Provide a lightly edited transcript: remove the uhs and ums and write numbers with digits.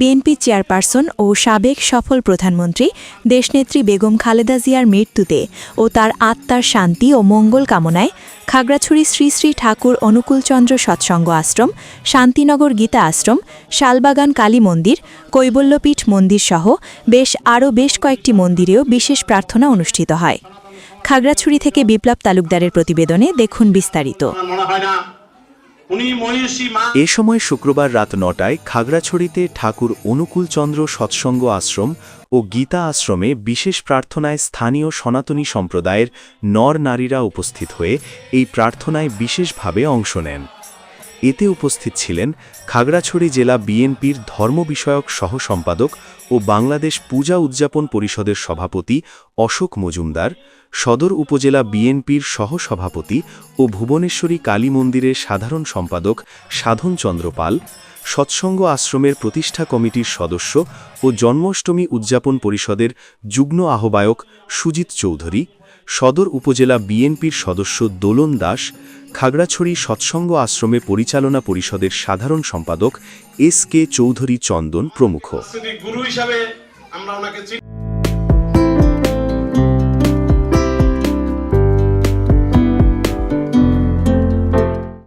BNP chairperson ও সাবেক সফল প্রধানমন্ত্রী দেশনেত্রী বেগম খালেদা জিয়ার মৃত্যুতে ও তার আত্মার শান্তি ও মঙ্গল কামনায় খাগড়াছড়ি শ্রী শ্রী ঠাকুর অনুকূলচন্দ্র সৎসঙ্গ আশ্রম, শান্তিনগর গীতা আশ্রম, শালবাগান কালী মন্দির, কৈবল্যপীঠ মন্দিরসহ আরও বেশ কয়েকটি মন্দিরেও বিশেষ প্রার্থনা অনুষ্ঠিত হয়। খাগড়াছড়ি থেকে বিপ্লব তালুকদারের প্রতিবেদনে দেখুন বিস্তারিত। এ সময় শুক্রবার রাত ৯টায় খাগড়াছড়িতে ঠাকুর অনুকূলচন্দ্র সৎসঙ্গ আশ্রম ও গীতা আশ্রমে বিশেষ প্রার্থনায় স্থানীয় সনাতনী সম্প্রদায়ের নর নারীরা উপস্থিত হয়ে এই প্রার্থনায় বিশেষভাবে অংশ নেন। এতে উপস্থিত ছিলেন খাগড়াছড়ি জেলা বিএনপির ধর্ম বিষয়ক সহ সম্পাদক ও বাংলাদেশ পূজা উদযাপন পরিষদের সভাপতি অশোক মজুমদার, সদর উপজেলা বিএনপির সহ-সভাপতি ও ভুবনেশ্বরী কালী মন্দিরের সাধারণ সম্পাদক সাধন চন্দ্র পাল, সৎসঙ্গ আশ্রমের প্রতিষ্ঠা কমিটির সদস্য ও জন্মাষ্টমী উদযাপন পরিষদের যুগ্ম আহ্বায়ক সুজিত চৌধুরী, সদর উপজেলা বিএনপির সদস্য দোলন দাস, খাগড়াছড়ি সৎসঙ্গ আশ্রমে পরিচালনা পরিষদের সাধারণ সম্পাদক এস কে চৌধুরী চন্দন প্রমুখ।